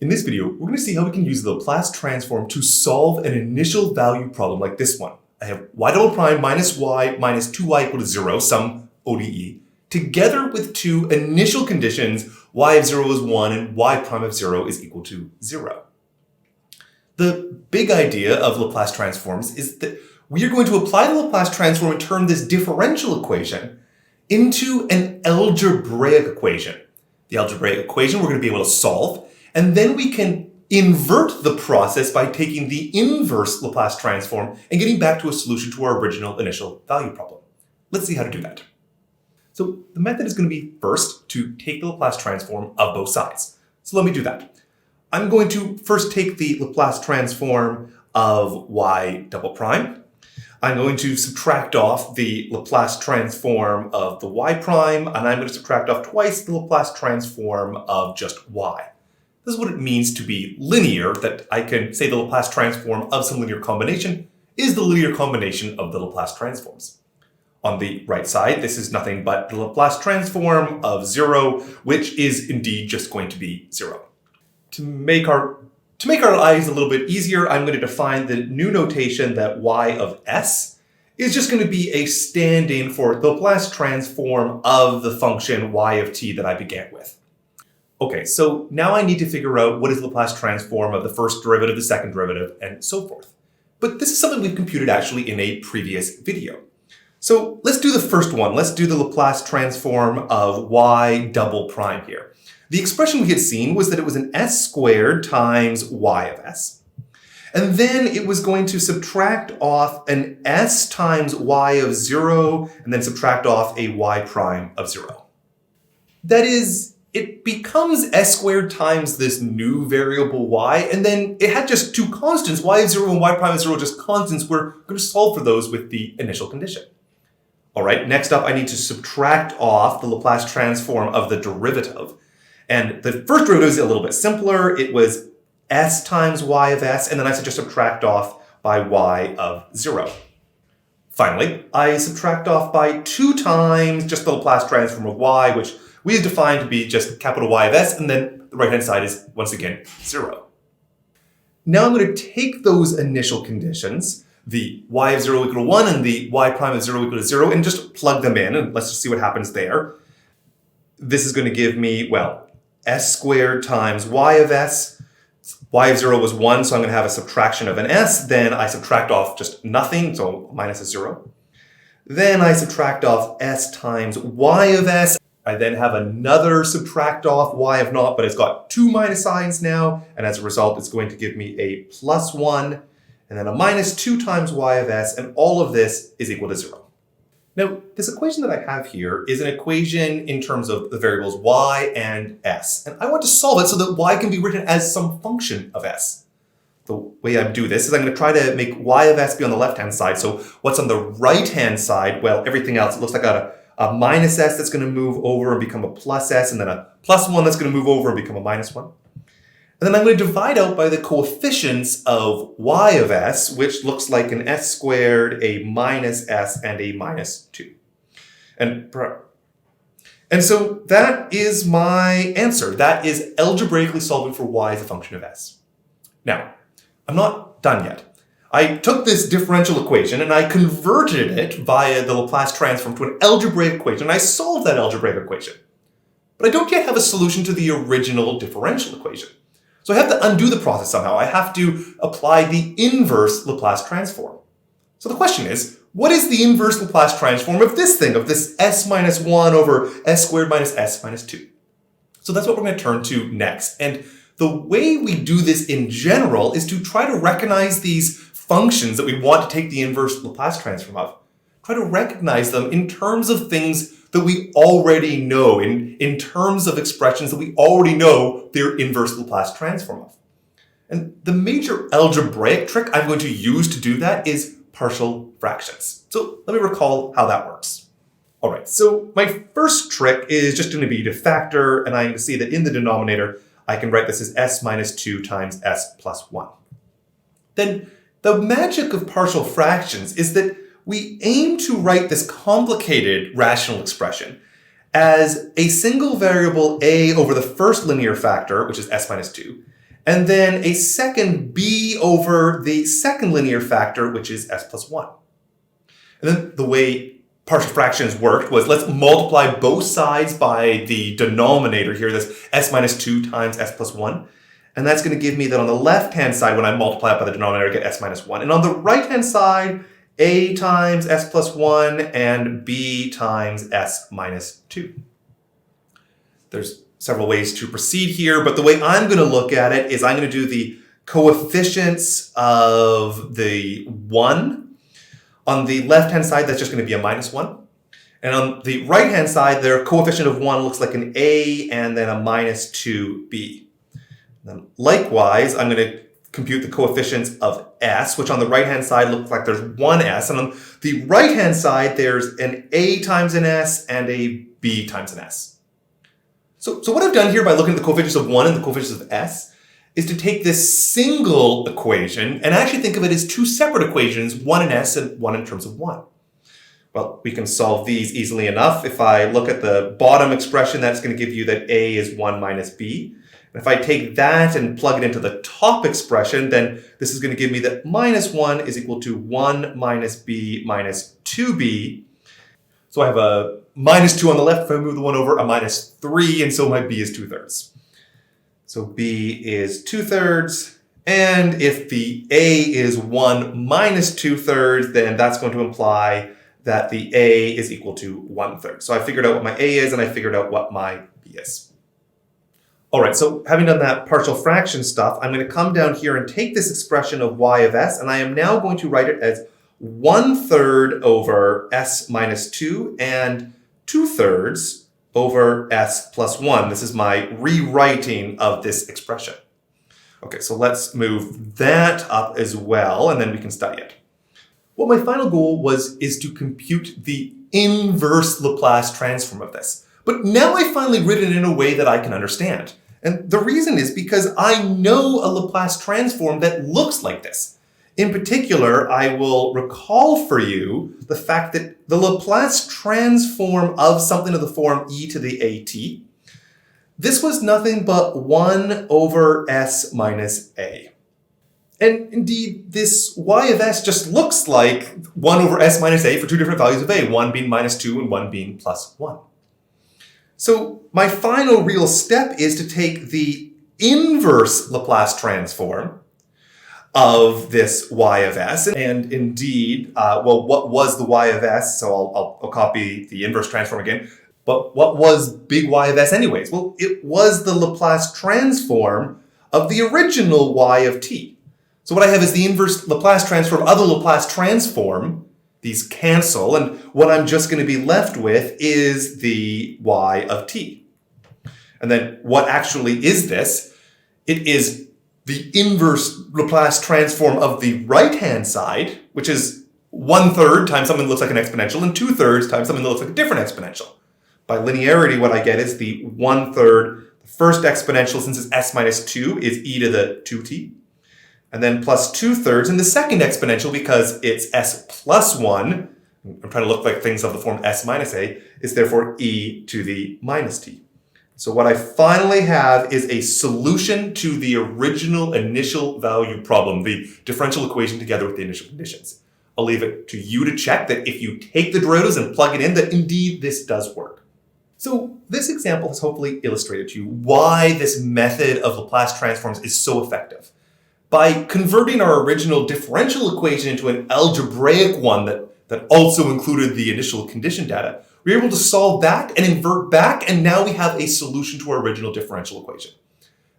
In this video, we're going to see how we can use the Laplace transform to solve an initial value problem like this one. I have y double prime minus y minus 2y equal to 0, some ODE, together with two initial conditions, y of 0 is 1 and y prime of 0 is equal to 0. The big idea of Laplace transforms is that we are going to apply the Laplace transform and turn this differential equation into an algebraic equation. The algebraic equation we're going to be able to solve, and then we can invert the process by taking the inverse Laplace transform and getting back to a solution to our original initial value problem. Let's see how to do that. So the method is going to be first to take the Laplace transform of both sides. So let me do that. I'm going to first take the Laplace transform of y double prime. I'm going to subtract off the Laplace transform of the y prime, and I'm going to subtract off twice the Laplace transform of just y. This is what it means to be linear, that I can say the Laplace transform of some linear combination is the linear combination of the Laplace transforms. On the right side, this is nothing but the Laplace transform of 0, which is indeed just going to be 0. To make our lives a little bit easier, I'm going to define the new notation that y of s is just going to be a stand-in for the Laplace transform of the function y of t that I began with. Okay, so now I need to figure out what is the Laplace transform of the first derivative, the second derivative, and so forth. But this is something we've computed actually in a previous video. So let's do the first one. Let's do the Laplace transform of y double prime here. The expression we had seen was that it was an s squared times y of s. And then it was going to subtract off an s times y of 0, and then subtract off a y prime of 0. That is, it becomes s squared times this new variable y, and then it had just two constants, y of 0 and y prime of 0, just constants. We're going to solve for those with the initial condition. All right, next up I need to subtract off the Laplace transform of the derivative. And the first derivative is a little bit simpler. It was s times y of s, and then I just subtract off by y of 0. Finally, I subtract off by 2 times just the Laplace transform of y, which we have defined to be just capital Y of s, and then the right-hand side is, once again, 0. Now I'm going to take those initial conditions, the y of 0 equal to 1 and the y prime of 0 equal to 0, and just plug them in, and let's just see what happens there. This is going to give me, well, s squared times y of s. Y of 0 was 1, so I'm going to have a subtraction of an s. Then I subtract off just nothing, so minus a 0. Then I subtract off s times y of s. I then have another subtract off y of naught, but it's got two minus signs now, and as a result, it's going to give me a plus 1, and then a minus 2 times y of s, and all of this is equal to 0. Now, this equation that I have here is an equation in terms of the variables y and s, and I want to solve it so that y can be written as some function of s. The way I do this is I'm going to try to make y of s be on the left-hand side, so what's on the right-hand side? Well, everything else, it looks like I got a minus s that's going to move over and become a plus s, and then a plus 1 that's going to move over and become a minus 1. And then I'm going to divide out by the coefficients of y of s, which looks like an s squared, a minus s, and a minus 2. And so that is my answer. That is algebraically solving for y as a function of s. Now, I'm not done yet. I took this differential equation and I converted it via the Laplace transform to an algebraic equation, and I solved that algebraic equation. But I don't yet have a solution to the original differential equation. So I have to undo the process somehow. I have to apply the inverse Laplace transform. So the question is, what is the inverse Laplace transform of this thing, of this s minus 1 over s squared minus s minus 2? So that's what we're going to turn to next. And the way we do this in general is to try to recognize these functions that we want to take the inverse Laplace transform of. Try to recognize them in terms of things that we already know, in terms of expressions that we already know their inverse Laplace transform of. And the major algebraic trick I'm going to use to do that is partial fractions. So let me recall how that works. All right, so my first trick is just going to be to factor, and I'm going to see that in the denominator, I can write this as s minus 2 times s plus 1. Then the magic of partial fractions is that we aim to write this complicated rational expression as a single variable a over the first linear factor, which is s minus 2, and then a second b over the second linear factor, which is s plus 1. And then the way partial fractions worked was, let's multiply both sides by the denominator here, this s minus 2 times s plus 1. And that's going to give me that on the left-hand side, when I multiply it by the denominator, I get s minus 1. And on the right-hand side, a times s plus 1 and b times s minus 2. There's several ways to proceed here, but the way I'm going to look at it is I'm going to do the coefficients of the 1. On the left-hand side, that's just going to be a minus 1. And on the right-hand side, their coefficient of 1 looks like an a and then a minus 2b. Then likewise, I'm going to compute the coefficients of s, which on the right-hand side looks like there's one s. And on the right-hand side, there's an a times an s and a b times an s. So what I've done here by looking at the coefficients of 1 and the coefficients of s is to take this single equation and actually think of it as two separate equations, one in s and one in terms of 1. Well, we can solve these easily enough. If I look at the bottom expression, that's going to give you that a is 1 minus b. And if I take that and plug it into the top expression, then this is going to give me that minus 1 is equal to 1 minus b minus 2b. So I have a minus 2 on the left. If I move the 1 over, a minus 3, and so my b is 2/3. So b is 2/3, and if the a is 1 minus 2/3, then that's going to imply that the a is equal to 1/3. So I figured out what my a is, and I figured out what my b is. All right, so having done that partial fraction stuff, I'm going to come down here and take this expression of y of s, and I am now going to write it as 1/3 over s minus 2 and 2/3 over s plus 1. This is my rewriting of this expression. Okay, so let's move that up as well, and then we can study it. What my final goal is to compute the inverse Laplace transform of this. But now I've finally written it in a way that I can understand. And the reason is because I know a Laplace transform that looks like this. In particular, I will recall for you the fact that the Laplace transform of something of the form e to the at, this was nothing but 1 over s minus a. And indeed, this y of s just looks like 1 over s minus a for two different values of a, one being minus 2 and one being plus 1. So my final real step is to take the inverse Laplace transform of this y of s. And indeed, well, what was the y of s? So I'll copy the inverse transform again. But what was big Y of s anyways? Well, it was the Laplace transform of the original y of t. So what I have is the inverse Laplace transform of the Laplace transform. These cancel, and what I'm just going to be left with is the y of t. And then what actually is this? It is the inverse Laplace transform of the right-hand side, which is 1/3 times something that looks like an exponential, and 2/3 times something that looks like a different exponential. By linearity, what I get is the 1/3, the first exponential, since it's s minus 2, is e to the 2t. And then plus 2/3 in the second exponential, because it's s plus 1, I'm trying to look like things of the form s minus a, is therefore e to the minus t. So what I finally have is a solution to the original initial value problem, the differential equation together with the initial conditions. I'll leave it to you to check that if you take the derivatives and plug it in, that indeed this does work. So this example has hopefully illustrated to you why this method of Laplace transforms is so effective. By converting our original differential equation into an algebraic one that also included the initial condition data, we were able to solve that and invert back, and now we have a solution to our original differential equation.